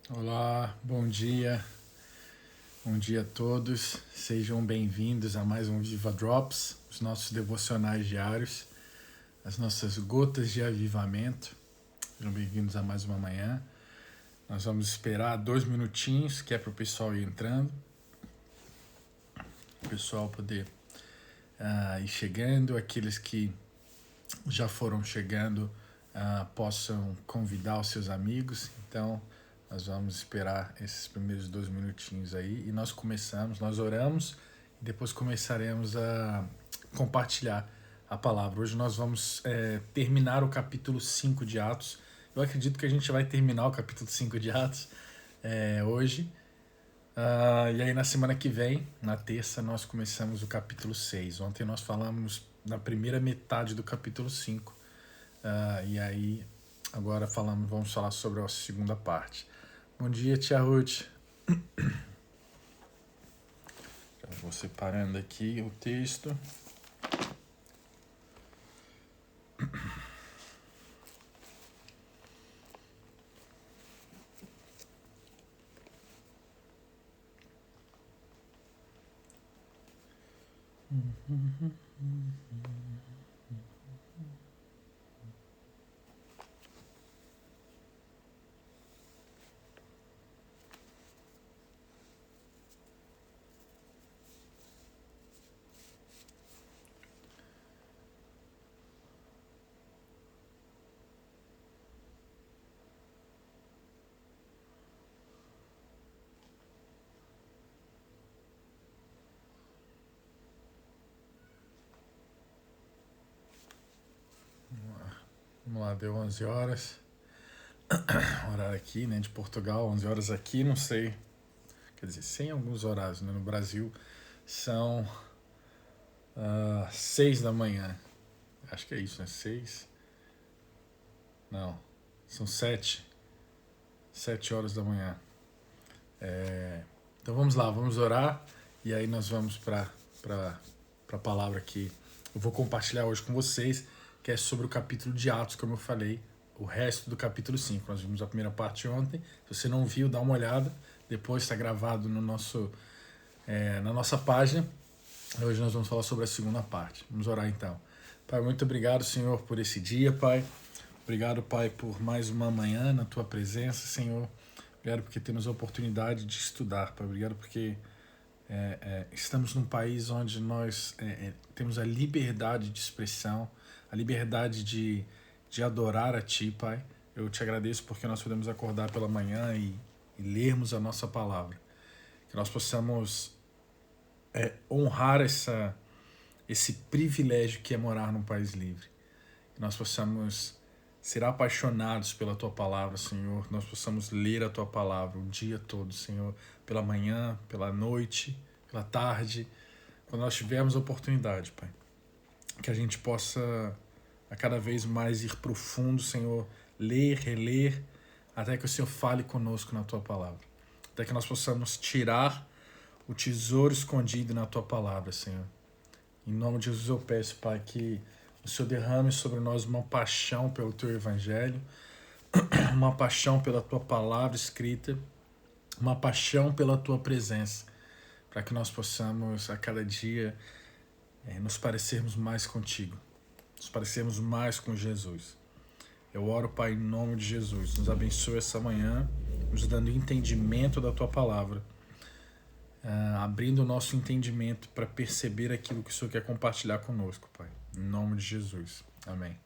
Olá, bom dia a todos. Sejam bem-vindos a mais um Viva Drops, os nossos devocionais diários, as nossas gotas de avivamento. Sejam bem-vindos a mais uma manhã. Nós vamos esperar 2 minutinhos, que é para o pessoal ir entrando, o pessoal poder ir chegando, aqueles que já foram chegando possam convidar os seus amigos. Então, nós vamos esperar esses primeiros 2 minutinhos aí e nós oramos e depois começaremos a compartilhar a palavra. Hoje nós vamos terminar o capítulo 5 de Atos. Eu acredito que a gente vai terminar o capítulo 5 de Atos hoje. E aí na semana que vem, na terça, nós começamos o capítulo 6. Ontem nós falamos na primeira metade do capítulo 5. E aí agora vamos falar sobre a segunda parte. Bom dia, tia Ruth. Já vou separando aqui o texto. Vamos lá, deu 11 horas. Horário aqui, né, de Portugal, 11 horas aqui, não sei. Quer dizer, sem alguns horários, né? No Brasil são 6 da manhã. Acho que é isso, né? 6? Não, são 7. 7 horas da manhã. Então vamos lá, vamos orar e aí nós vamos para a palavra que eu vou compartilhar hoje com vocês, que é sobre o capítulo de Atos, como eu falei, o resto do capítulo 5. Nós vimos a primeira parte ontem. Se você não viu, dá uma olhada. Depois está gravado no na nossa página. Hoje nós vamos falar sobre a segunda parte. Vamos orar então. Pai, muito obrigado, Senhor, por esse dia, Pai. Obrigado, Pai, por mais uma manhã na Tua presença, Senhor. Obrigado porque temos a oportunidade de estudar, Pai. Obrigado porque estamos num país onde nós temos a liberdade de expressão, a liberdade de adorar a Ti, Pai. Eu te agradeço porque nós podemos acordar pela manhã e lermos a nossa palavra. Que nós possamos honrar esse privilégio que é morar num país livre. Que nós possamos ser apaixonados pela Tua palavra, Senhor. Que nós possamos ler a Tua palavra o dia todo, Senhor. Pela manhã, pela noite, pela tarde. Quando nós tivermos a oportunidade, Pai. Que a gente possa a cada vez mais ir profundo, Senhor. Ler, reler, até que o Senhor fale conosco na Tua palavra. Até que nós possamos tirar o tesouro escondido na Tua palavra, Senhor. Em nome de Jesus eu peço, Pai, que o Senhor derrame sobre nós uma paixão pelo Teu Evangelho, uma paixão pela Tua palavra escrita, uma paixão pela Tua presença, para que nós possamos a cada dia nos parecermos mais contigo, nos parecermos mais com Jesus. Eu oro, Pai, em nome de Jesus. Nos abençoe essa manhã, nos dando entendimento da Tua palavra, abrindo o nosso entendimento para perceber aquilo que o Senhor quer compartilhar conosco, Pai. Em nome de Jesus. Amém.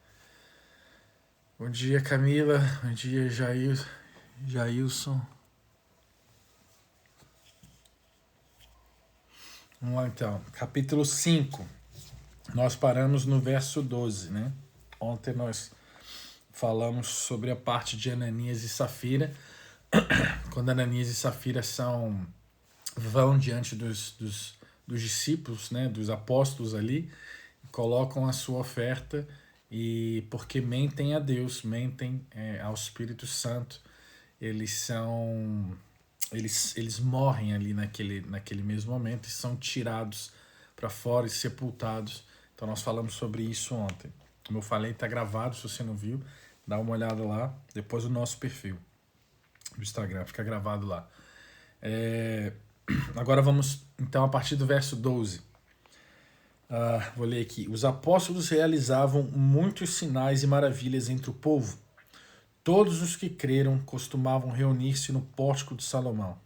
Bom dia, Camila. Bom dia, Jailson. Vamos lá, então. Capítulo 5. Nós paramos no verso 12, né? Ontem nós falamos sobre a parte de Ananias e Safira. Quando Ananias e Safira vão diante dos discípulos, né, dos apóstolos ali, colocam a sua oferta e porque mentem a Deus, mentem ao Espírito Santo, eles morrem ali naquele mesmo momento e são tirados para fora e sepultados. Então nós falamos sobre isso ontem. Como eu falei, está gravado, se você não viu, dá uma olhada lá, depois do nosso perfil. do Instagram, fica gravado lá. Agora vamos, então, a partir do verso 12. Vou ler aqui. Os apóstolos realizavam muitos sinais e maravilhas entre o povo. Todos os que creram costumavam reunir-se no pórtico de Salomão.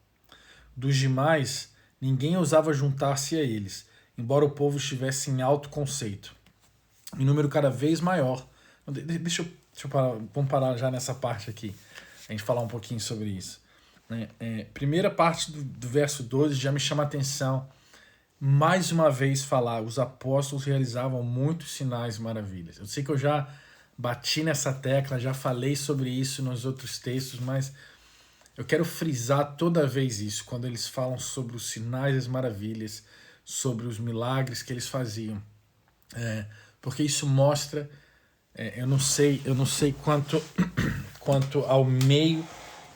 Dos demais, ninguém ousava juntar-se a eles, embora o povo estivesse em alto conceito. Em número cada vez maior. Vamos parar já nessa parte aqui, a gente falar um pouquinho sobre isso. Primeira parte do verso 12 já me chama a atenção. Mais uma vez falar, os apóstolos realizavam muitos sinais e maravilhas. Eu sei que eu já bati nessa tecla, já falei sobre isso nos outros textos, mas eu quero frisar toda vez isso, quando eles falam sobre os sinais e as maravilhas, sobre os milagres que eles faziam. Porque isso mostra, eu não sei quanto ao meio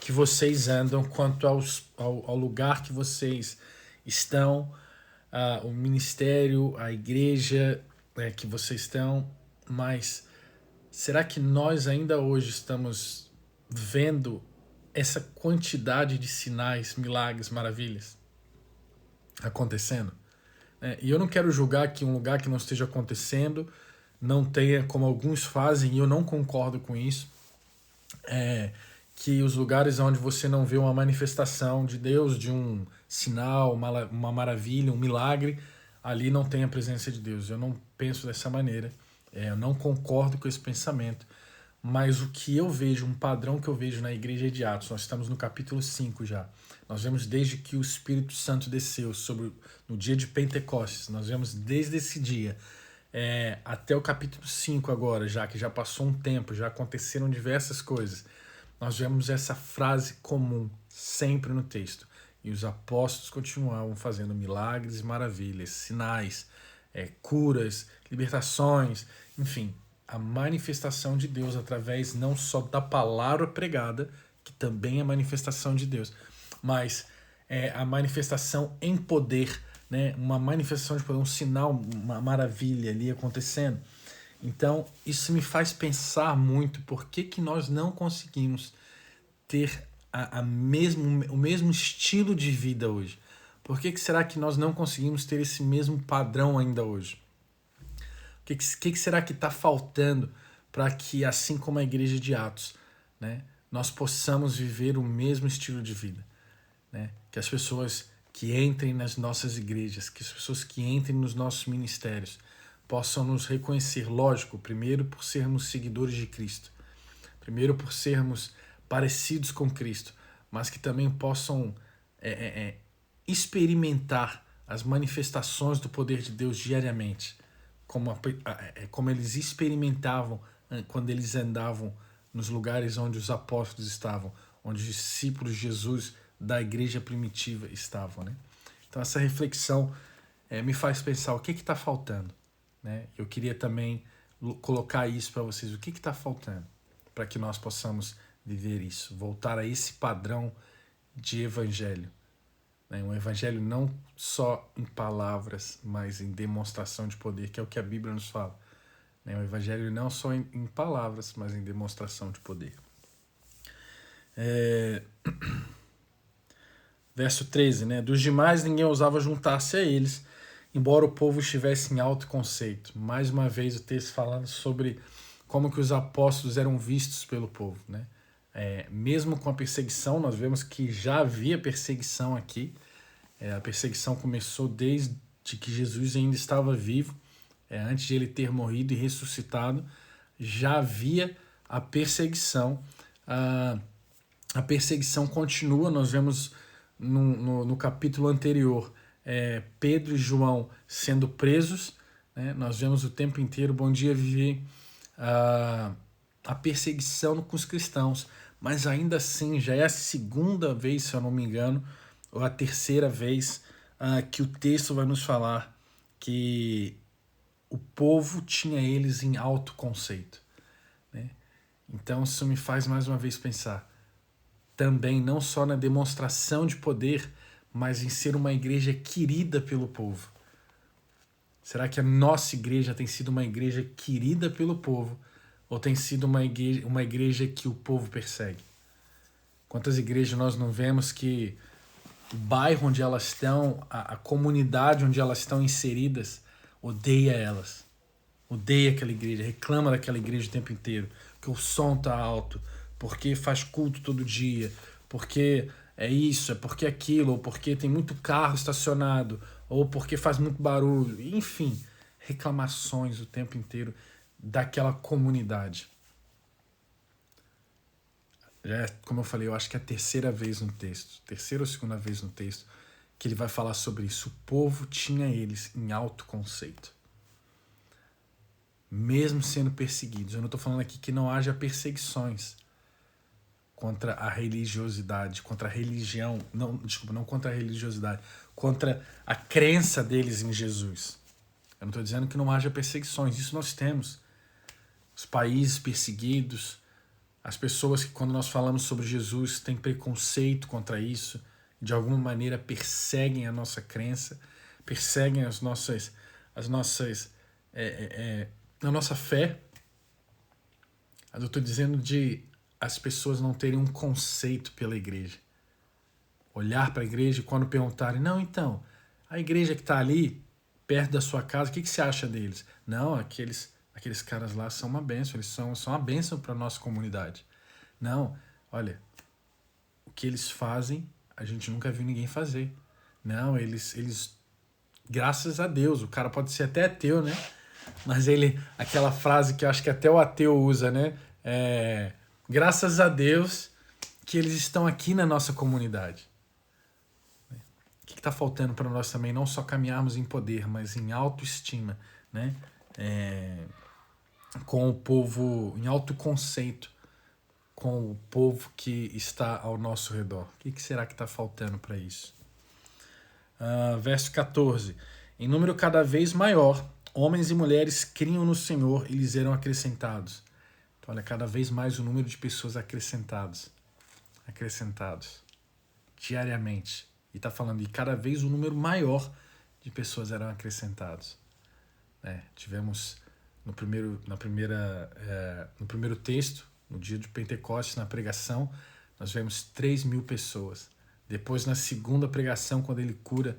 que vocês andam, quanto ao lugar que vocês estão, o ministério, a igreja que vocês estão, mas será que nós ainda hoje estamos vendo essa quantidade de sinais, milagres, maravilhas acontecendo? E eu não quero julgar que um lugar que não esteja acontecendo não tenha, como alguns fazem, e eu não concordo com isso, que os lugares onde você não vê uma manifestação de Deus, de um sinal, uma maravilha, um milagre, ali não tem a presença de Deus. Eu não penso dessa maneira, eu não concordo com esse pensamento, mas o que eu vejo, um padrão que eu vejo na igreja de Atos, nós estamos no capítulo 5 já, nós vemos desde que o Espírito Santo desceu no dia de Pentecostes, nós vemos desde esse dia até o capítulo 5 agora, já que já passou um tempo, já aconteceram diversas coisas, nós vemos essa frase comum sempre no texto. E os apóstolos continuavam fazendo milagres e maravilhas, sinais, curas, libertações, enfim, a manifestação de Deus através não só da palavra pregada, que também é manifestação de Deus, mas a manifestação em poder, né? Uma manifestação de poder, um sinal, uma maravilha ali acontecendo. Então, isso me faz pensar muito por que nós não conseguimos ter o mesmo estilo de vida hoje. Por que será que nós não conseguimos ter esse mesmo padrão ainda hoje? O que será que está faltando para que, assim como a igreja de Atos, né, nós possamos viver o mesmo estilo de vida? Né? Que as pessoas que entrem nas nossas igrejas, que as pessoas que entrem nos nossos ministérios, possam nos reconhecer, lógico, primeiro por sermos seguidores de Cristo, primeiro por sermos parecidos com Cristo, mas que também possam experimentar as manifestações do poder de Deus diariamente, como eles experimentavam quando eles andavam nos lugares onde os apóstolos estavam, onde os discípulos de Jesus da igreja primitiva estavam. Né? Então essa reflexão me faz pensar o que está faltando. Né? Eu queria também colocar isso para vocês, o que está faltando para que nós possamos viver isso, voltar a esse padrão de evangelho. Né? Um evangelho não só em palavras, mas em demonstração de poder, que é o que a Bíblia nos fala. Né? Um evangelho não só em palavras, mas em demonstração de poder. Verso 13, né? Dos demais ninguém ousava juntar-se a eles, embora o povo estivesse em alto conceito. Mais uma vez o texto falando sobre como que os apóstolos eram vistos pelo povo. Né? Mesmo com a perseguição, nós vemos que já havia perseguição aqui. A perseguição começou desde que Jesus ainda estava vivo, antes de ele ter morrido e ressuscitado, já havia a perseguição. A perseguição continua, nós vemos no capítulo anterior Pedro e João sendo presos, né? Nós vemos o tempo inteiro, bom dia, Vivi, a perseguição com os cristãos, mas ainda assim já é a segunda vez, se eu não me engano, ou a terceira vez que o texto vai nos falar que o povo tinha eles em alto conceito. Né? Então isso me faz mais uma vez pensar também não só na demonstração de poder, mas em ser uma igreja querida pelo povo. Será que a nossa igreja tem sido uma igreja querida pelo povo ou tem sido uma igreja que o povo persegue? Quantas igrejas nós não vemos que o bairro onde elas estão, a comunidade onde elas estão inseridas, odeia elas. Odeia aquela igreja, reclama daquela igreja o tempo inteiro, porque o som tá alto, porque faz culto todo dia, porque é isso, é porque é aquilo, ou porque tem muito carro estacionado, ou porque faz muito barulho, enfim, reclamações o tempo inteiro daquela comunidade. Como eu falei, eu acho que é a terceira vez no texto, terceira ou segunda vez no texto, que ele vai falar sobre isso. O povo tinha eles em alto conceito, mesmo sendo perseguidos. Eu não estou falando aqui que não haja perseguições contra a religiosidade, contra a religião, não contra a religiosidade, contra a crença deles em Jesus. Eu não estou dizendo que não haja perseguições, isso nós temos. Os países perseguidos, as pessoas que, quando nós falamos sobre Jesus, têm preconceito contra isso, de alguma maneira perseguem a nossa crença, perseguem a nossa fé. Mas eu estou dizendo de as pessoas não terem um conceito pela igreja. Olhar para a igreja e quando perguntarem, não, então, a igreja que está ali, perto da sua casa, o que você acha deles? Não, aqueles caras lá são uma bênção, eles são uma bênção para a nossa comunidade. Não, olha, o que eles fazem, a gente nunca viu ninguém fazer. Não, eles graças a Deus, o cara pode ser até ateu, né? Mas aquela frase que eu acho que até o ateu usa, né? Graças a Deus que eles estão aqui na nossa comunidade. O que está faltando para nós também? Não só caminharmos em poder, mas em autoestima, né? Com o povo, em autoconceito, com o povo que está ao nosso redor. O que será que está faltando para isso? Verso 14. Em número cada vez maior, homens e mulheres criam no Senhor e lhes eram acrescentados. Então, olha, cada vez mais o número de pessoas acrescentados diariamente. E está falando, e cada vez o número maior de pessoas eram acrescentados. Tivemos no primeiro texto, no dia de Pentecostes, na pregação, nós vemos 3.000 pessoas. Depois, na segunda pregação, quando ele cura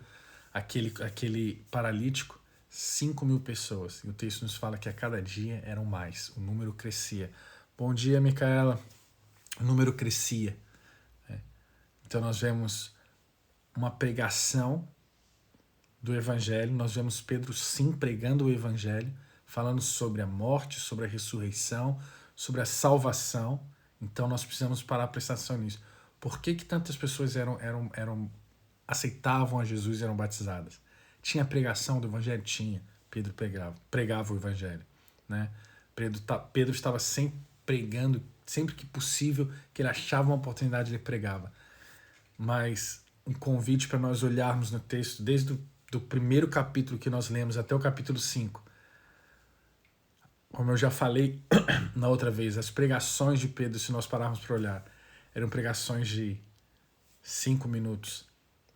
aquele paralítico, 5.000 pessoas. E o texto nos fala que a cada dia eram mais, o número crescia. Bom dia, Micaela. O número crescia. Então nós vemos uma pregação do Evangelho, nós vemos Pedro sim pregando o Evangelho, falando sobre a morte, sobre a ressurreição, sobre a salvação. Então nós precisamos parar a prestar atenção nisso. Por que tantas pessoas aceitavam a Jesus e eram batizadas? Tinha pregação do Evangelho? Tinha. Pedro pregava o Evangelho. Né? Pedro estava sempre pregando, sempre que possível, que ele achava uma oportunidade, ele pregava. Mas um convite para nós olharmos no texto, desde do primeiro capítulo que nós lemos até o capítulo 5. Como eu já falei na outra vez, as pregações de Pedro, se nós pararmos para olhar, eram pregações de 5 minutos.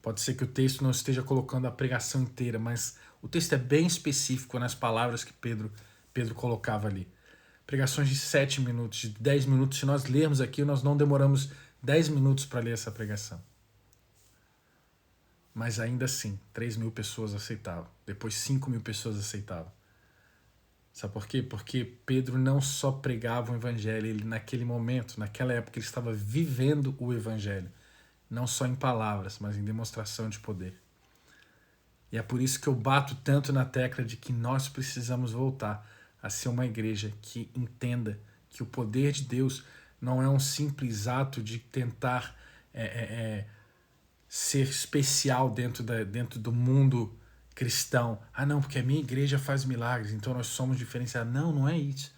Pode ser que o texto não esteja colocando a pregação inteira, mas o texto é bem específico nas palavras que Pedro colocava ali. Pregações de 7 minutos, de 10 minutos. Se nós lermos aqui, nós não demoramos 10 minutos para ler essa pregação. Mas ainda assim, 3.000 pessoas aceitavam. Depois 5.000 pessoas aceitavam. Sabe por quê? Porque Pedro não só pregava o Evangelho, ele naquele momento, naquela época, ele estava vivendo o Evangelho. Não só em palavras, mas em demonstração de poder. E é por isso que eu bato tanto na tecla de que nós precisamos voltar a ser uma igreja que entenda que o poder de Deus não é um simples ato de tentar ser especial dentro do mundo cristão. Não, porque a minha igreja faz milagres, então nós somos diferenciados. Não é isso.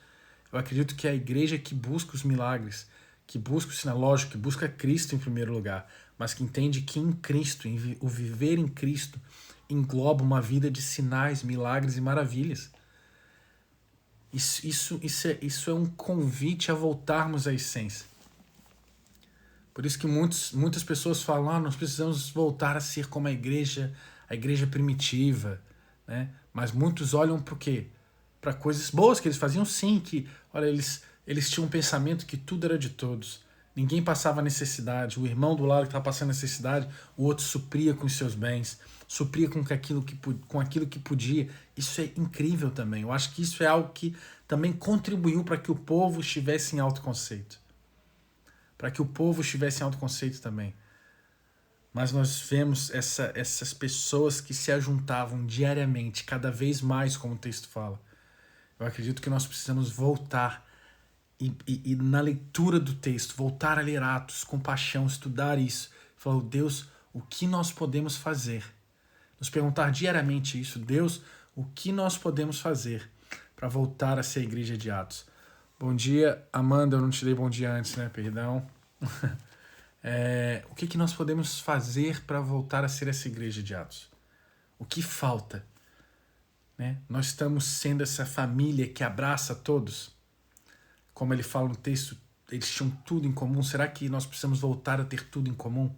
Eu acredito que é a igreja que busca os milagres, que busca o sinal, lógico, que busca Cristo em primeiro lugar, mas que entende que em Cristo, o viver em Cristo, engloba uma vida de sinais, milagres e maravilhas. Isso é um convite a voltarmos à essência. Por isso que muitas pessoas falam, nós precisamos voltar a ser como a igreja primitiva, né? Mas muitos olham para o quê? Para coisas boas que eles faziam, sim, que, olha, eles tinham um pensamento que tudo era de todos. Ninguém passava necessidade. O irmão do lado que estava passando necessidade, o outro supria com os seus bens, supria com aquilo que podia. Isso é incrível também. Eu acho que isso é algo que também contribuiu para que o povo estivesse em autoconceito. Para que o povo estivesse em autoconceito também. Mas nós vemos essas pessoas que se ajuntavam diariamente, cada vez mais, como o texto fala. Eu acredito que nós precisamos voltar e na leitura do texto, voltar a ler Atos com paixão, estudar isso. Falar, Deus, o que nós podemos fazer? Nos perguntar diariamente isso. Deus, o que nós podemos fazer para voltar a ser a igreja de Atos? Bom dia, Amanda, eu não te dei bom dia antes, né? Perdão. O que nós podemos fazer para voltar a ser essa igreja de Atos? O que falta? Né? Nós estamos sendo essa família que abraça todos? Como ele fala no texto, eles tinham tudo em comum. Será que nós precisamos voltar a ter tudo em comum?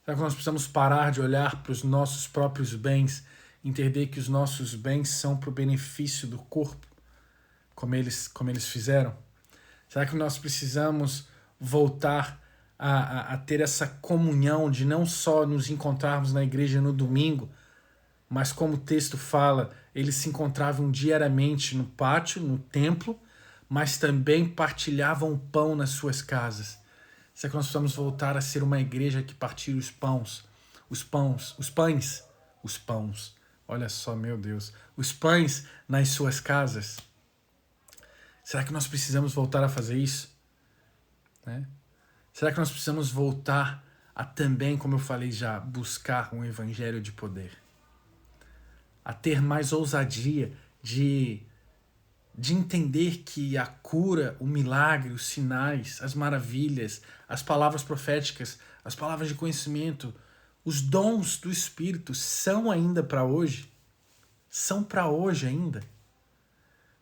Será que nós precisamos parar de olhar para os nossos próprios bens, entender que os nossos bens são para o benefício do corpo, como eles fizeram? Será que nós precisamos voltar a ter essa comunhão de não só nos encontrarmos na igreja no domingo, mas como o texto fala, eles se encontravam diariamente no pátio, no templo, mas também partilhavam o pão nas suas casas. Será que nós precisamos voltar a ser uma igreja que partilha os pães, olha só, meu Deus, os pães nas suas casas? Será que nós precisamos voltar a fazer isso? Né? Será que nós precisamos voltar a também, como eu falei já, buscar um evangelho de poder? A ter mais ousadia de entender que a cura, o milagre, os sinais, as maravilhas, as palavras proféticas, as palavras de conhecimento, os dons do Espírito são ainda para hoje? São para hoje ainda?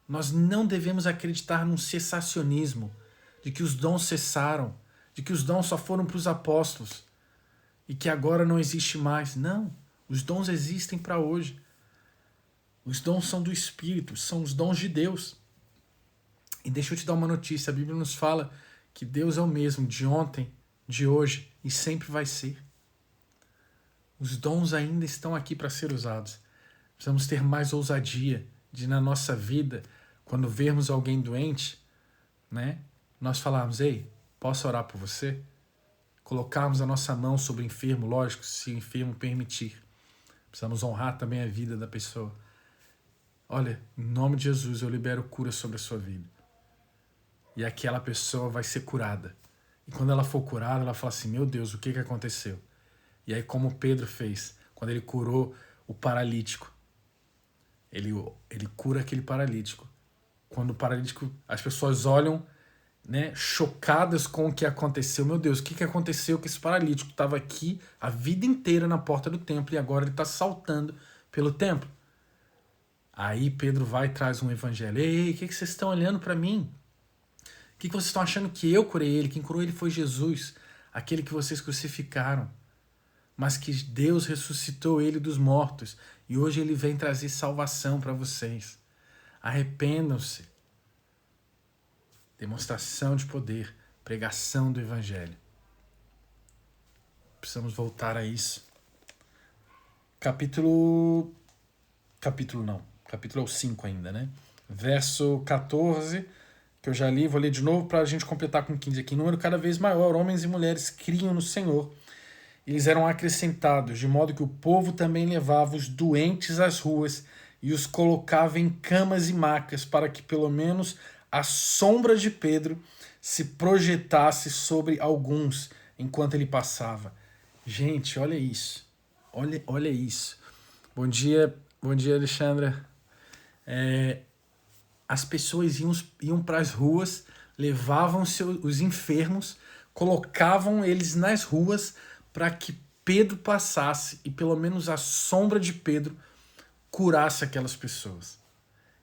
Nós não devemos acreditar num cessacionismo, de que os dons cessaram, de que os dons só foram para os apóstolos e que agora não existe mais. Não, os dons existem para hoje. Os dons são do Espírito, são os dons de Deus. E deixa eu te dar uma notícia, a Bíblia nos fala que Deus é o mesmo de ontem, de hoje e sempre vai ser. Os dons ainda estão aqui para ser usados. Precisamos ter mais ousadia de, na nossa vida, quando vermos alguém doente, né, nós falarmos, ei, posso orar por você? Colocarmos a nossa mão sobre o enfermo, lógico, se o enfermo permitir. Precisamos honrar também a vida da pessoa. Olha, em nome de Jesus, eu libero cura sobre a sua vida. E aquela pessoa vai ser curada. E quando ela for curada, ela fala assim, meu Deus, o que aconteceu? E aí, como Pedro fez, quando ele curou o paralítico, ele cura aquele paralítico. Quando o paralítico, as pessoas olham, né, chocadas com o que aconteceu. Meu Deus, o que aconteceu com esse paralítico? Estava aqui a vida inteira na porta do templo e agora ele está saltando pelo templo. Aí Pedro vai e traz um evangelho. Ei, o que vocês estão olhando para mim? O que vocês estão achando que eu curei ele? Quem curou ele foi Jesus, aquele que vocês crucificaram. Mas que Deus ressuscitou ele dos mortos. E hoje ele vem trazer salvação para vocês. Arrependam-se. Demonstração de poder. Pregação do evangelho. Precisamos voltar a isso. Capítulo é o 5 ainda, né? Verso 14, que eu já li, vou ler de novo para a gente completar com 15 aqui. Número cada vez maior, homens e mulheres criam no Senhor. Eles eram acrescentados, de modo que o povo também levava os doentes às ruas e os colocava em camas e macas, para que pelo menos a sombra de Pedro se projetasse sobre alguns enquanto ele passava. Gente, olha isso. Olha isso. Bom dia, Alexandra. As pessoas iam para as ruas, levavam os enfermos, colocavam eles nas ruas para que Pedro passasse e pelo menos a sombra de Pedro curasse aquelas pessoas.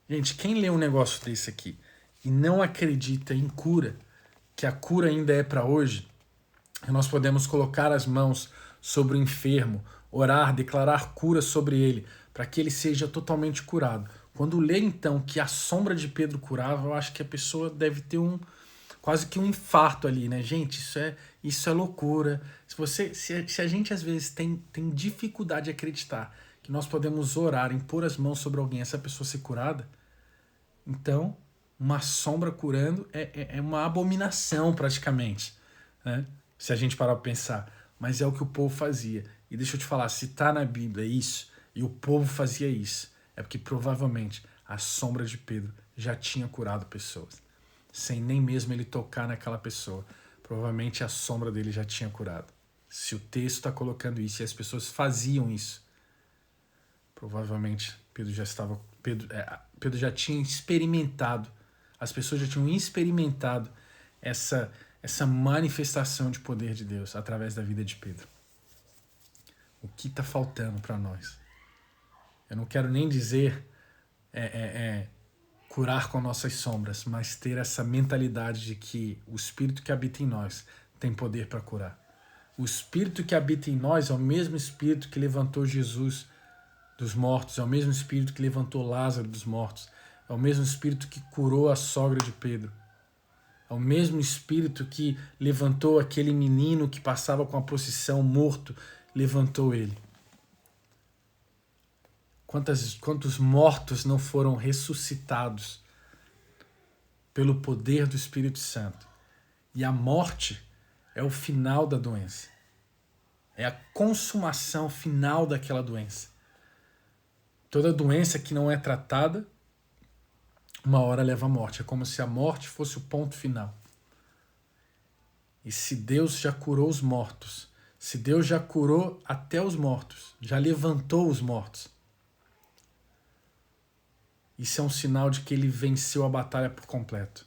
Gente, quem lê um negócio desse aqui e não acredita em cura, que a cura ainda é para hoje, nós podemos colocar as mãos sobre o enfermo, orar, declarar cura sobre ele, para que ele seja totalmente curado. Quando lê, então, que a sombra de Pedro curava, eu acho que a pessoa deve ter quase que um infarto ali, né? Gente, isso é loucura. Se a gente às vezes tem dificuldade de acreditar que nós podemos orar, impor as mãos sobre alguém, essa pessoa ser curada, então uma sombra curando é uma abominação praticamente, né? Se a gente parar para pensar. Mas é o que o povo fazia. E deixa eu te falar, se está na Bíblia isso, e o povo fazia isso, é porque provavelmente a sombra de Pedro já tinha curado pessoas, sem nem mesmo ele tocar naquela pessoa. Provavelmente a sombra dele já tinha curado. Se o texto está colocando isso e as pessoas faziam isso, provavelmente Pedro já tinha experimentado, as pessoas já tinham experimentado essa manifestação de poder de Deus através da vida de Pedro. O que está faltando para nós? Eu não quero nem dizer curar com nossas sombras, mas ter essa mentalidade de que o Espírito que habita em nós tem poder para curar. O Espírito que habita em nós é o mesmo Espírito que levantou Jesus dos mortos, é o mesmo Espírito que levantou Lázaro dos mortos, é o mesmo Espírito que curou a sogra de Pedro, é o mesmo Espírito que levantou aquele menino que passava com a procissão morto, levantou ele. Quantos mortos não foram ressuscitados pelo poder do Espírito Santo? E a morte é o final da doença. É a consumação final daquela doença. Toda doença que não é tratada, uma hora leva à morte. É como se a morte fosse o ponto final. E se Deus já curou os mortos, se Deus já curou até os mortos, já levantou os mortos, isso é um sinal de que ele venceu a batalha por completo.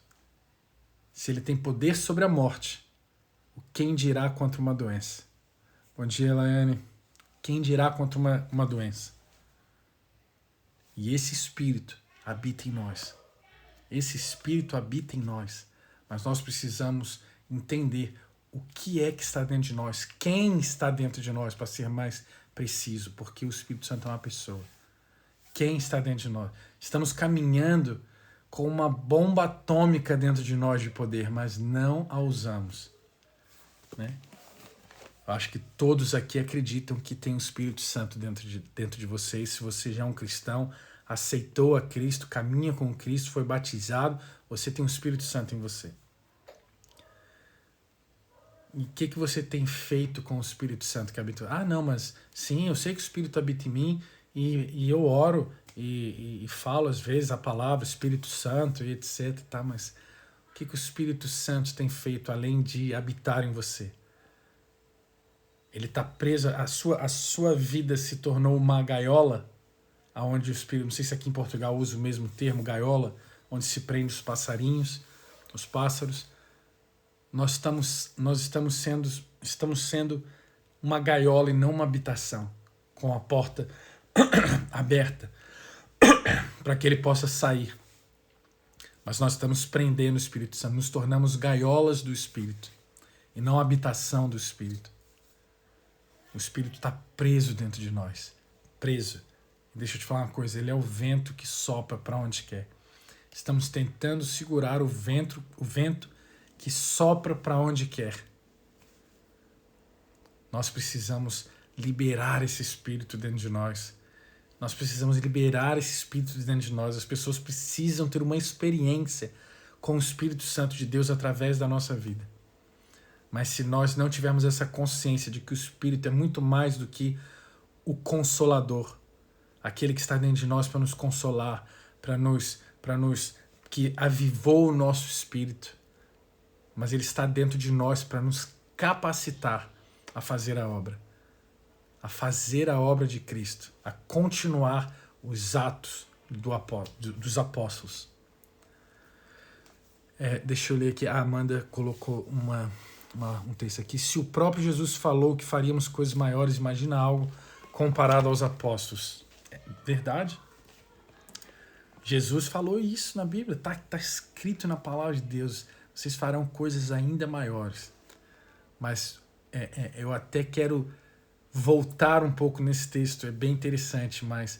Se ele tem poder sobre a morte, quem dirá contra uma doença? Bom dia, Laiane. Quem dirá contra uma doença? E esse Espírito habita em nós. Esse Espírito habita em nós. Mas nós precisamos entender o que é que está dentro de nós, quem está dentro de nós, para ser mais preciso, porque o Espírito Santo é uma pessoa. Quem está dentro de nós? Estamos caminhando com uma bomba atômica dentro de nós de poder, mas não a usamos, né? Eu acho que todos aqui acreditam que tem o Espírito Santo dentro de vocês. Se você já é um cristão, aceitou a Cristo, caminha com Cristo, foi batizado, você tem o Espírito Santo em você. E o que você tem feito com o Espírito Santo que habita? Ah, não, mas sim, eu sei que o Espírito habita em mim e eu oro e falo às vezes a palavra Espírito Santo e etc. Tá? Mas o que o Espírito Santo tem feito além de habitar em você? Ele está preso, a sua vida se tornou uma gaiola, onde o Espírito, não sei se aqui em Portugal usa o mesmo termo, gaiola, onde se prende os passarinhos, os pássaros. Nós estamos sendo uma gaiola e não uma habitação, com a porta aberta para que ele possa sair. Mas nós estamos prendendo o Espírito Santo, nos tornamos gaiolas do Espírito e não habitação do Espírito. O Espírito está preso dentro de nós, preso. E deixa eu te falar uma coisa, ele é o vento que sopra para onde quer. Estamos tentando segurar o vento que sopra para onde quer. Nós precisamos liberar esse Espírito dentro de nós. Nós precisamos liberar esse Espírito dentro de nós. As pessoas precisam ter uma experiência com o Espírito Santo de Deus através da nossa vida. Mas se nós não tivermos essa consciência de que o Espírito é muito mais do que o Consolador, aquele que está dentro de nós para nos consolar, que avivou o nosso espírito, mas ele está dentro de nós para nos capacitar a fazer a obra de Cristo, a continuar os atos dos apóstolos. Deixa eu ler aqui, a Amanda colocou um texto aqui. Se o próprio Jesus falou que faríamos coisas maiores, imagina algo comparado aos apóstolos. É verdade? Jesus falou isso na Bíblia, tá escrito na palavra de Deus. Vocês farão coisas ainda maiores. Mas eu até quero voltar um pouco nesse texto, é bem interessante, mas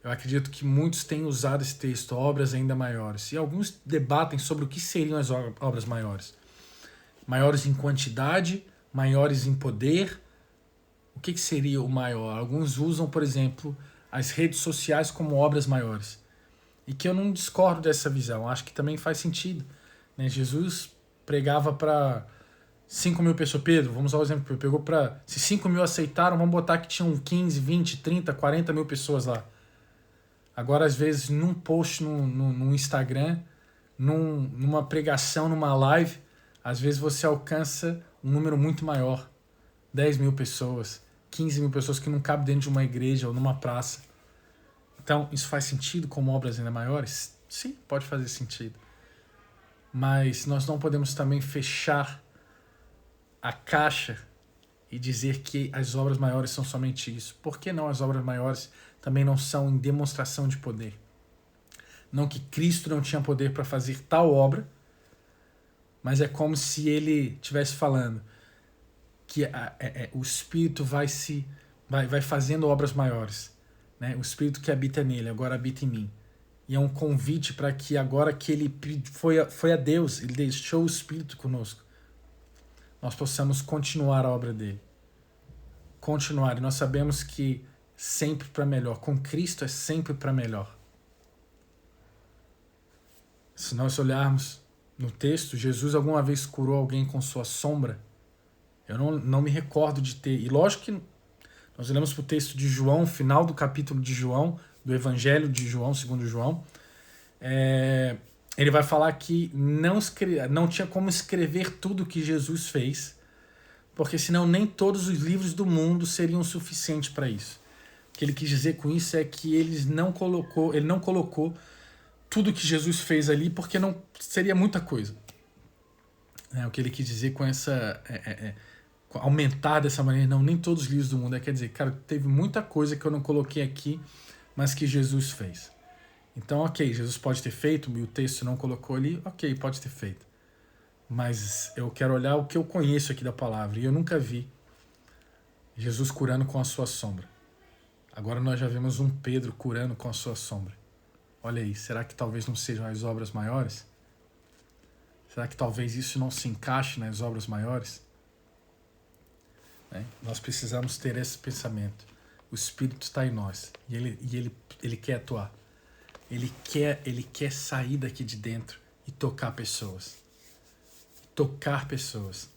Eu acredito que muitos têm usado esse texto, obras ainda maiores. E alguns debatem sobre o que seriam as obras maiores. Maiores em quantidade, maiores em poder. O que seria o maior? Alguns usam, por exemplo, as redes sociais como obras maiores. E que eu não discordo dessa visão. Acho que também faz sentido. Né? Jesus pregava para 5 mil pessoas. Pedro, vamos usar o exemplo. Pegou para... Se 5 mil aceitaram, vamos botar que tinham 15, 20, 30, 40 mil pessoas lá. Agora, às vezes, num post no Instagram, numa pregação, numa live, às vezes você alcança um número muito maior. 10 mil pessoas, 15 mil pessoas que não cabem dentro de uma igreja ou numa praça. Então, isso faz sentido como obras ainda maiores? Sim, pode fazer sentido. Mas nós não podemos também fechar a caixa e dizer que as obras maiores são somente isso. Por que não as obras maiores também não são em demonstração de poder? Não que Cristo não tinha poder para fazer tal obra, mas é como se ele estivesse falando que o Espírito vai fazendo obras maiores. Né? O Espírito que habita nele agora habita em mim. E é um convite para que agora que ele foi a Deus, ele deixou o Espírito conosco, nós possamos continuar a obra dele. Continuar. E nós sabemos que sempre para melhor. Com Cristo é sempre para melhor. Se nós olharmos no texto, Jesus alguma vez curou alguém com sua sombra? Eu não me recordo de ter. E lógico que nós olhamos para o texto de João, final do capítulo de João, do Evangelho de João, segundo João. Ele vai falar que não tinha como escrever tudo o que Jesus fez, porque senão nem todos os livros do mundo seriam suficientes para isso. O que ele quis dizer com isso é que ele não colocou tudo o que Jesus fez ali, porque não seria muita coisa. O que ele quis dizer com essa... aumentar dessa maneira, não, nem todos os livros do mundo. Quer dizer, cara, teve muita coisa que eu não coloquei aqui, mas que Jesus fez. Então, ok, Jesus pode ter feito, e o texto não colocou ali, ok, pode ter feito. Mas eu quero olhar o que eu conheço aqui da palavra, e eu nunca vi Jesus curando com a sua sombra. Agora nós já vemos um Pedro curando com a sua sombra. Olha aí, será que talvez não sejam as obras maiores? Será que talvez isso não se encaixe nas obras maiores? Nós precisamos ter esse pensamento. O Espírito está em nós e ele quer atuar. Ele quer sair daqui de dentro e tocar pessoas. Tocar pessoas.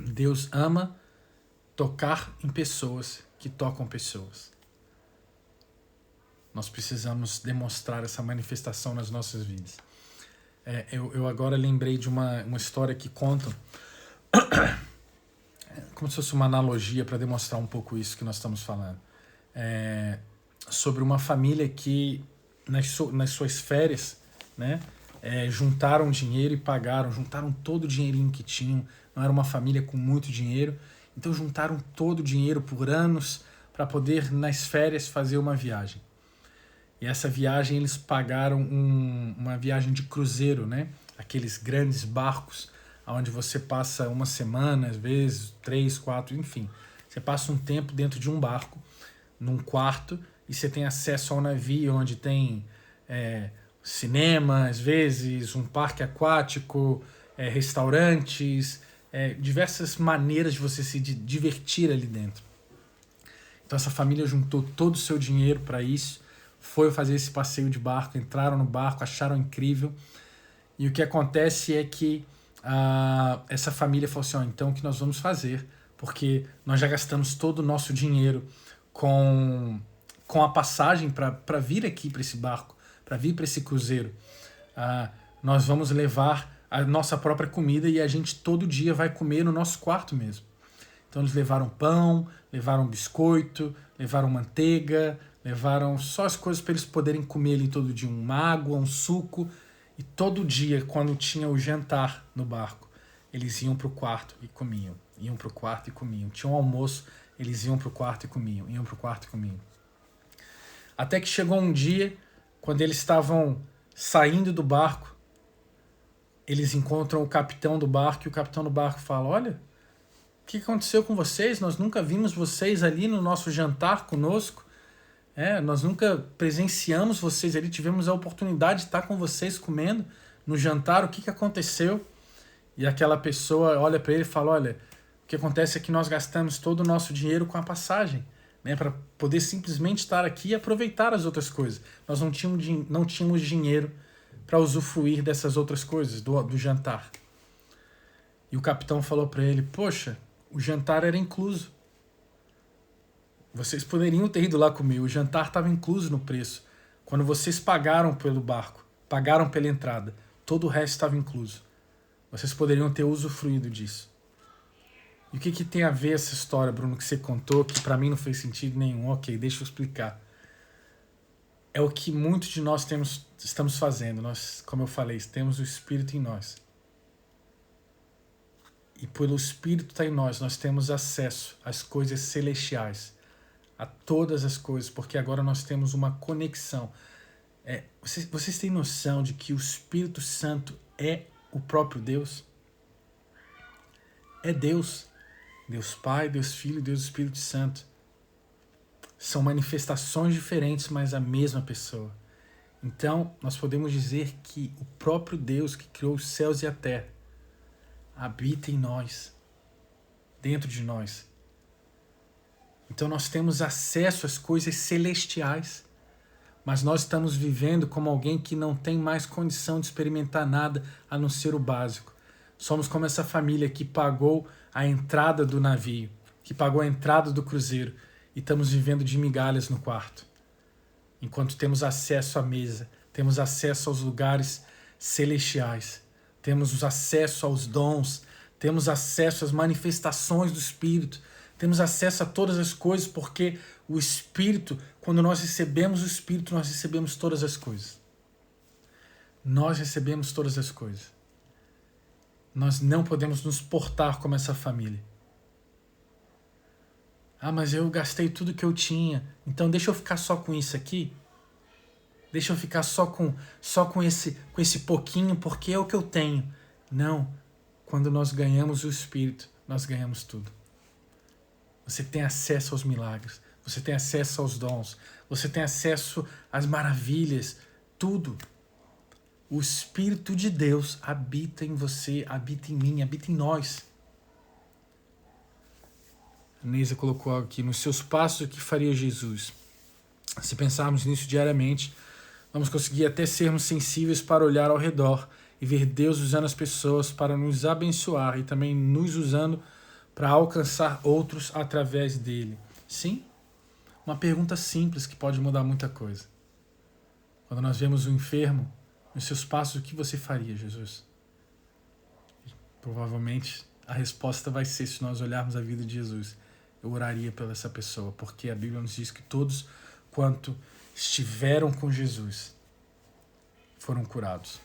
Deus ama tocar em pessoas que tocam pessoas. Nós precisamos demonstrar essa manifestação nas nossas vidas. Eu agora lembrei de uma história que contam como se fosse uma analogia para demonstrar um pouco isso que nós estamos falando. Sobre uma família que nas suas férias, né, juntaram dinheiro e juntaram todo o dinheirinho que tinham. Não era uma família com muito dinheiro, então juntaram todo o dinheiro por anos para poder nas férias fazer uma viagem. E essa viagem eles pagaram uma viagem de cruzeiro, né? Aqueles grandes barcos onde você passa uma semana, às vezes 3, 4, enfim. Você passa um tempo dentro de um barco, num quarto, e você tem acesso ao navio, onde tem cinema, às vezes, um parque aquático, restaurantes, diversas maneiras de você se divertir ali dentro. Então essa família juntou todo o seu dinheiro para isso, foi fazer esse passeio de barco, entraram no barco, acharam incrível. E o que acontece é que essa família falou assim, então o que nós vamos fazer? Porque nós já gastamos todo o nosso dinheiro com a passagem para vir aqui para esse barco, para vir para esse cruzeiro. Nós vamos levar a nossa própria comida e a gente todo dia vai comer no nosso quarto mesmo. Então eles levaram pão, levaram biscoito, levaram manteiga, levaram só as coisas para eles poderem comer ali todo dia, uma água, um suco. E todo dia, quando tinha o jantar no barco, eles iam para o quarto e comiam. Iam para o quarto e comiam. Tinha um almoço, eles iam para o quarto e comiam. Iam para o quarto e comiam. Até que chegou um dia, quando eles estavam saindo do barco, eles encontram o capitão do barco e o capitão do barco fala, olha, o que aconteceu com vocês? Nós nunca vimos vocês ali no nosso jantar conosco. Nós nunca presenciamos vocês ali, tivemos a oportunidade de estar com vocês comendo no jantar, o que aconteceu? E aquela pessoa olha para ele e fala, olha, o que acontece é que nós gastamos todo o nosso dinheiro com a passagem, né, para poder simplesmente estar aqui e aproveitar as outras coisas. Nós não tínhamos dinheiro para usufruir dessas outras coisas, do jantar. E o capitão falou para ele, poxa, o jantar era incluso. Vocês poderiam ter ido lá comer, o jantar estava incluso no preço. Quando vocês pagaram pelo barco, pagaram pela entrada, todo o resto estava incluso. Vocês poderiam ter usufruído disso. E o que tem a ver essa história, Bruno, que você contou, que para mim não fez sentido nenhum? Ok, deixa eu explicar. É o que muitos de nós estamos fazendo. Nós, como eu falei, temos o Espírito em nós. E pelo Espírito estar em nós, nós temos acesso às coisas celestiais, a todas as coisas, porque agora nós temos uma conexão. Vocês têm noção de que o Espírito Santo é o próprio Deus? É Deus. Deus Pai, Deus Filho, Deus Espírito Santo. São manifestações diferentes, mas a mesma pessoa. Então, nós podemos dizer que o próprio Deus que criou os céus e a terra habita em nós, dentro de nós. Então, nós temos acesso às coisas celestiais, mas nós estamos vivendo como alguém que não tem mais condição de experimentar nada a não ser o básico. Somos como essa família que pagou a entrada do navio, que pagou a entrada do cruzeiro, e estamos vivendo de migalhas no quarto. Enquanto temos acesso à mesa, temos acesso aos lugares celestiais, temos acesso aos dons, temos acesso às manifestações do Espírito, temos acesso a todas as coisas, porque o Espírito, quando nós recebemos o Espírito, nós recebemos todas as coisas. Nós recebemos todas as coisas. Nós não podemos nos portar como essa família. Ah, mas eu gastei tudo que eu tinha, então deixa eu ficar só com isso aqui? Deixa eu ficar só com esse pouquinho, porque é o que eu tenho. Não. Quando nós ganhamos o Espírito, nós ganhamos tudo. Você tem acesso aos milagres, você tem acesso aos dons, você tem acesso às maravilhas, tudo. O Espírito de Deus habita em você, habita em mim, habita em nós. A Neisa colocou aqui, nos seus passos, o que faria Jesus? Se pensarmos nisso diariamente, vamos conseguir até sermos sensíveis para olhar ao redor e ver Deus usando as pessoas para nos abençoar e também nos usando para alcançar outros através dele. Sim, uma pergunta simples que pode mudar muita coisa. Quando nós vemos o enfermo, nos seus passos, o que você faria, Jesus? Provavelmente a resposta vai ser, se nós olharmos a vida de Jesus, eu oraria pela essa pessoa, porque a Bíblia nos diz que todos quanto estiveram com Jesus foram curados.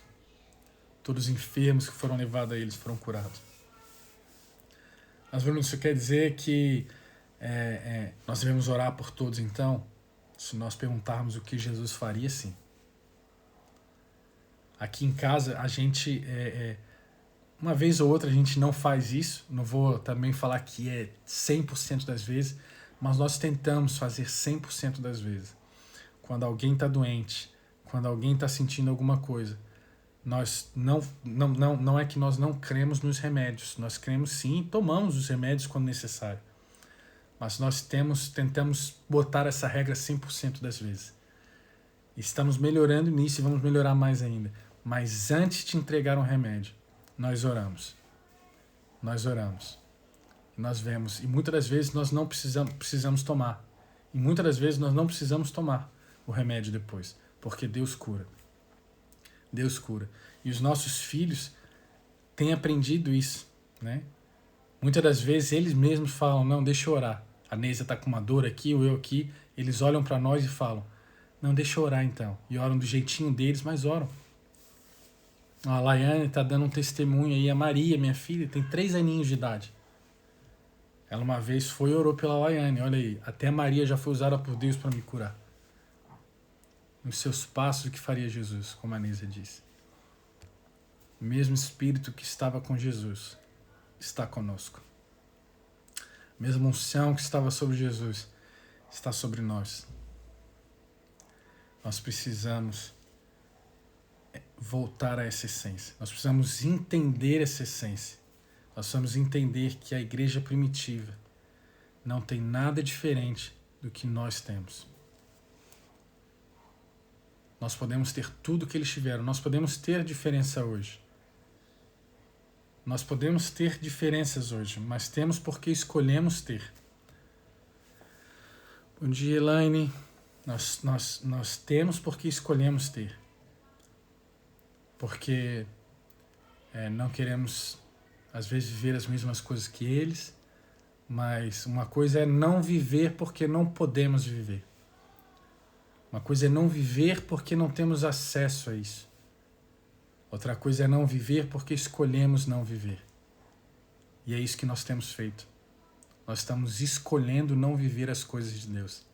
Todos os enfermos que foram levados a eles foram curados. Mas, Bruno, isso quer dizer que nós devemos orar por todos, então? Se nós perguntarmos o que Jesus faria, sim. Aqui em casa, a gente, uma vez ou outra, a gente não faz isso. Não vou também falar que é 100% das vezes, mas nós tentamos fazer 100% das vezes. Quando alguém está doente, quando alguém está sentindo alguma coisa, nós não é que nós não cremos nos remédios. Nós cremos sim e tomamos os remédios quando necessário. Mas nós tentamos botar essa regra 100% das vezes. Estamos melhorando nisso e vamos melhorar mais ainda. Mas antes de entregar um remédio, nós oramos. Nós oramos. Nós vemos. E muitas das vezes nós não precisamos tomar. E muitas das vezes nós não precisamos tomar o remédio depois. Porque Deus cura. Deus cura. E os nossos filhos têm aprendido isso, né? Muitas das vezes eles mesmos falam, não, deixa eu orar. A Neisa está com uma dor aqui, ou eu aqui. Eles olham para nós e falam, não, deixa eu orar então. E oram do jeitinho deles, mas oram. A Laiane está dando um testemunho aí. A Maria, minha filha, tem 3 aninhos de idade. Ela uma vez foi e orou pela Laiane. Olha aí, até a Maria já foi usada por Deus para me curar. Nos seus passos, o que faria Jesus, como a Neisa disse. O mesmo Espírito que estava com Jesus está conosco. A mesma unção que estava sobre Jesus está sobre nós. Nós precisamos voltar a essa essência. Nós precisamos entender essa essência. Nós precisamos entender que a igreja primitiva não tem nada diferente do que nós temos. Nós podemos ter tudo que eles tiveram. Nós podemos ter diferença hoje. Nós podemos ter diferenças hoje, mas temos porque escolhemos ter. Bom dia, Elaine. Nós temos porque escolhemos ter. Porque não queremos, às vezes, viver as mesmas coisas que eles, mas uma coisa é não viver porque não podemos viver. Uma coisa é não viver porque não temos acesso a isso. Outra coisa é não viver porque escolhemos não viver. E é isso que nós temos feito. Nós estamos escolhendo não viver as coisas de Deus.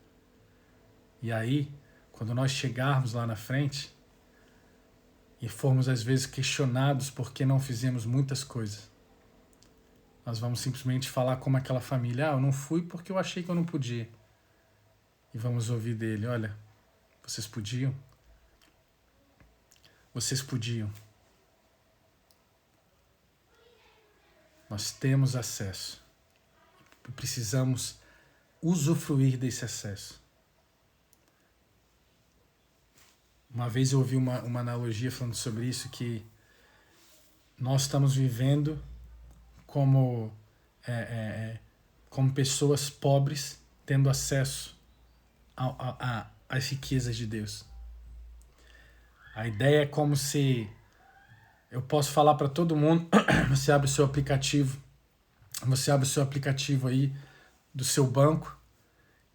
E aí, quando nós chegarmos lá na frente e formos às vezes questionados porque não fizemos muitas coisas, nós vamos simplesmente falar como aquela família: eu não fui porque eu achei que eu não podia. E vamos ouvir dele: olha, vocês podiam? Vocês podiam. Nós temos acesso. Precisamos usufruir desse acesso. Uma vez eu ouvi uma analogia falando sobre isso, que nós estamos vivendo como pessoas pobres tendo acesso às riquezas de Deus. A ideia é como se eu posso falar para todo mundo: você abre o seu aplicativo aí do seu banco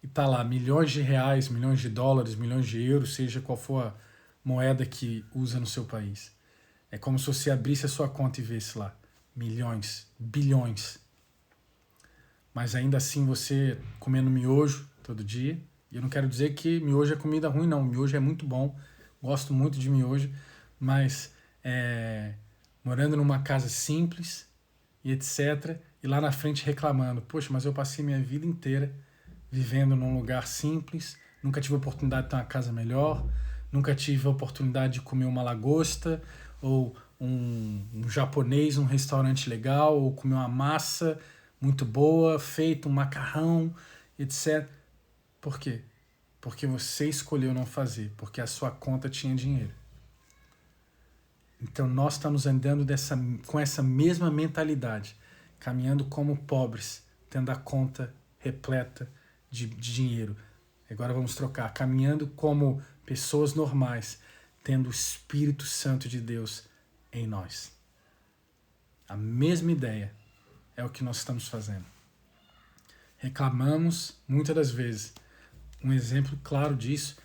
e tá lá milhões de reais, milhões de dólares, milhões de euros, seja qual for a moeda que usa no seu país. É como se você abrisse a sua conta e visse lá milhões, bilhões. Mas ainda assim você comendo miojo todo dia. E eu não quero dizer que miojo é comida ruim, não. Miojo é muito bom. Gosto muito de miojo. Mas morando numa casa simples e etc. E lá na frente reclamando: poxa, mas eu passei minha vida inteira vivendo num lugar simples. Nunca tive a oportunidade de ter uma casa melhor. Nunca tive a oportunidade de comer uma lagosta, ou um japonês num restaurante legal, ou comer uma massa muito boa, feito um macarrão, etc. Por quê? Porque você escolheu não fazer, porque a sua conta tinha dinheiro. Então nós estamos andando com essa mesma mentalidade, caminhando como pobres, tendo a conta repleta de dinheiro. Agora vamos trocar, caminhando como pessoas normais, tendo o Espírito Santo de Deus em nós. A mesma ideia é o que nós estamos fazendo. Reclamamos muitas das vezes. Um exemplo claro disso,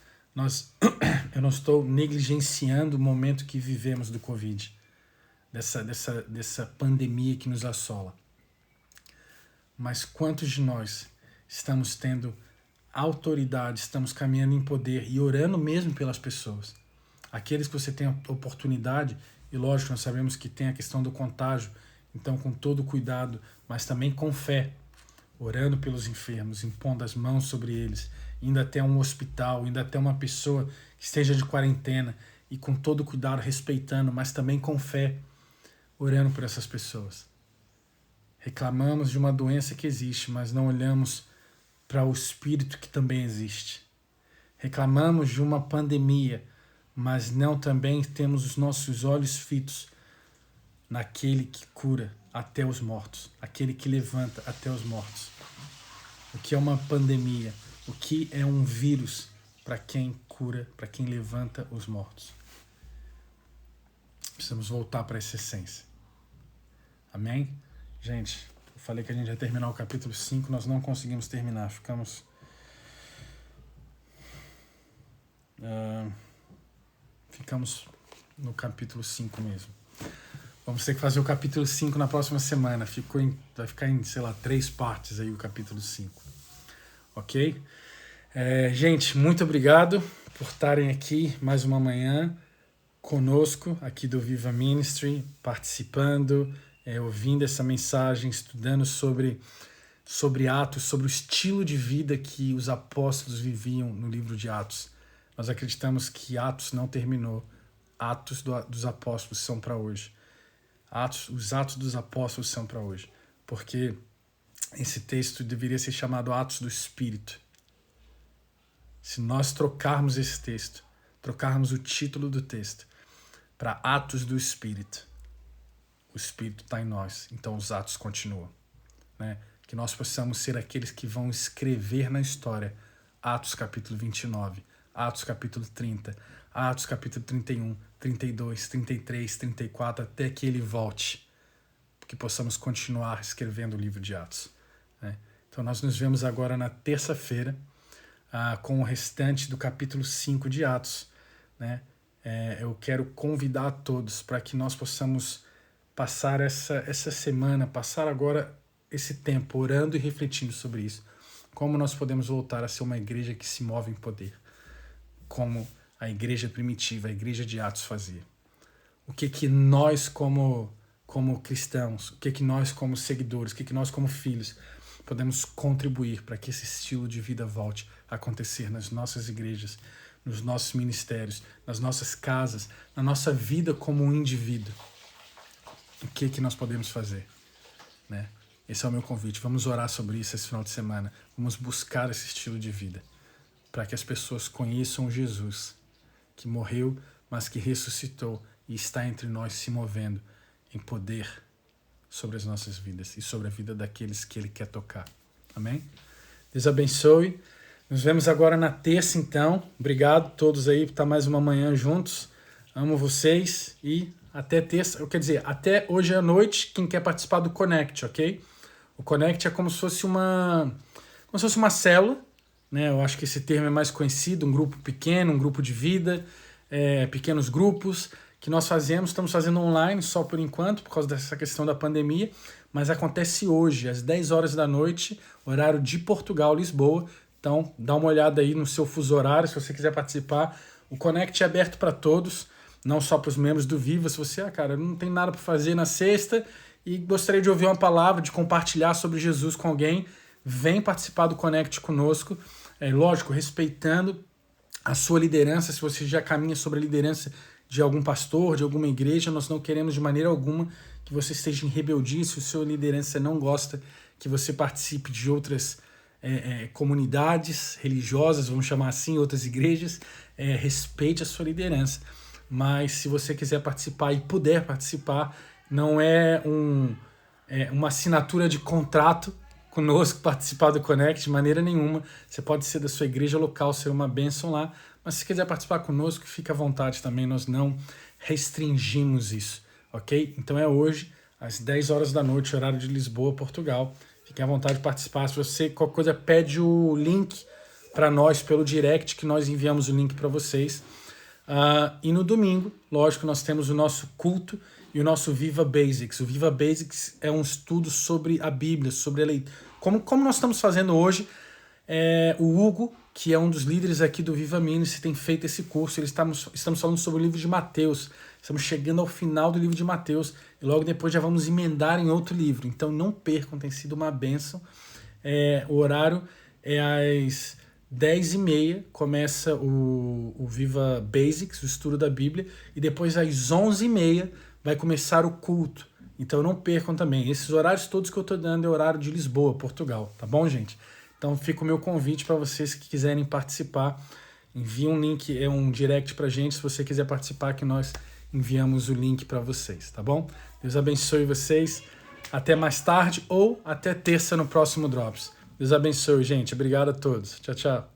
eu não estou negligenciando o momento que vivemos do Covid, dessa pandemia que nos assola. Mas quantos de nós estamos tendo autoridade, estamos caminhando em poder e orando mesmo pelas pessoas? Aqueles que você tem a oportunidade, e lógico, nós sabemos que tem a questão do contágio, então com todo cuidado, mas também com fé, orando pelos enfermos, impondo as mãos sobre eles, indo até um hospital, indo até uma pessoa que esteja de quarentena, e com todo cuidado, respeitando, mas também com fé, orando por essas pessoas. Reclamamos de uma doença que existe, mas não olhamos para o Espírito que também existe. Reclamamos de uma pandemia, mas não também temos os nossos olhos fitos naquele que cura até os mortos, aquele que levanta até os mortos. O que é uma pandemia? O que é um vírus para quem cura, para quem levanta os mortos? Precisamos voltar para essa essência. Amém? Gente, eu falei que a gente ia terminar o capítulo 5, nós não conseguimos terminar, ficamos no capítulo 5 mesmo. Vamos ter que fazer o capítulo 5 na próxima semana. Vai ficar em, 3 partes aí o capítulo 5. Ok? Gente, muito obrigado por estarem aqui mais uma manhã conosco, aqui do Viva Ministry, participando, ouvindo essa mensagem, estudando sobre Atos, sobre o estilo de vida que os apóstolos viviam no livro de Atos. Nós acreditamos que Atos não terminou. Atos dos Apóstolos são para hoje. Os Atos dos Apóstolos são para hoje. Porque esse texto deveria ser chamado Atos do Espírito. Se nós trocarmos esse texto, trocarmos o título do texto para Atos do Espírito, o Espírito está em nós, então os atos continuam. Né? Que nós possamos ser aqueles que vão escrever na história Atos capítulo 29, Atos capítulo 30, Atos capítulo 31, 32, 33, 34, até que ele volte. Que possamos continuar escrevendo o livro de Atos. Né? Então nós nos vemos agora na terça-feira com o restante do capítulo 5 de Atos. Né? Eu quero convidar a todos para que nós possamos passar essa semana, passar agora esse tempo orando e refletindo sobre isso. Como nós podemos voltar a ser uma igreja que se move em poder. Como a igreja primitiva, a igreja de Atos fazia. O que nós como cristãos, o que nós como seguidores, o que nós como filhos podemos contribuir para que esse estilo de vida volte a acontecer nas nossas igrejas, nos nossos ministérios, nas nossas casas, na nossa vida como um indivíduo. O que nós podemos fazer? Né? Esse é o meu convite. Vamos orar sobre isso esse final de semana. Vamos buscar esse estilo de vida para que as pessoas conheçam Jesus, que morreu, mas que ressuscitou e está entre nós se movendo em poder sobre as nossas vidas e sobre a vida daqueles que Ele quer tocar. Amém? Deus abençoe. Nos vemos agora na terça, então. Obrigado a todos aí por estar mais uma manhã juntos. Amo vocês e até terça. Quer dizer, até hoje à noite, quem quer participar do Connect, ok? O Connect é como se fosse uma célula, né? Eu acho que esse termo é mais conhecido, um grupo pequeno, um grupo de vida, pequenos grupos que nós estamos fazendo online só por enquanto, por causa dessa questão da pandemia, mas acontece hoje, às 10 horas da noite, horário de Portugal, Lisboa. Então, dá uma olhada aí no seu fuso horário, se você quiser participar. O Connect é aberto para todos, não só para os membros do Viva. Se você, cara, não tem nada para fazer na sexta e gostaria de ouvir uma palavra, de compartilhar sobre Jesus com alguém, vem participar do Connect conosco. Lógico, respeitando a sua liderança, se você já caminha sobre a liderança de algum pastor, de alguma igreja, nós não queremos de maneira alguma que você esteja em rebeldia. Se a sua liderança não gosta que você participe de outras comunidades religiosas, vamos chamar assim, outras igrejas, respeite a sua liderança. Mas se você quiser participar e puder participar, não é uma assinatura de contrato conosco participar do Connect de maneira nenhuma. Você pode ser da sua igreja local, ser uma bênção lá, mas se quiser participar conosco, fica à vontade também, nós não restringimos isso, ok? Então é hoje, às 10 horas da noite, horário de Lisboa, Portugal. Fique à vontade de participar. Se você, qualquer coisa, pede o link para nós pelo direct, que nós enviamos o link para vocês. E no domingo, lógico, nós temos o nosso culto e o nosso Viva Basics. O Viva Basics é um estudo sobre a Bíblia, sobre a leitura. Como nós estamos fazendo hoje, o Hugo, que é um dos líderes aqui do Viva Ministry, tem feito esse curso. Estamos falando sobre o livro de Mateus. Estamos chegando ao final do livro de Mateus e logo depois já vamos emendar em outro livro. Então não percam, tem sido uma bênção. O horário é às 10h30, começa o Viva Basics, o estudo da Bíblia, e depois às 11h30 vai começar o culto. Então não percam também. Esses horários todos que eu estou dando é horário de Lisboa, Portugal. Tá bom, gente? Então fica o meu convite para vocês que quiserem participar. Envie um link, um direct para a gente, se você quiser participar, que nós enviamos o link para vocês, tá bom? Deus abençoe vocês. Até mais tarde ou até terça no próximo Drops. Deus abençoe, gente. Obrigado a todos. Tchau, tchau.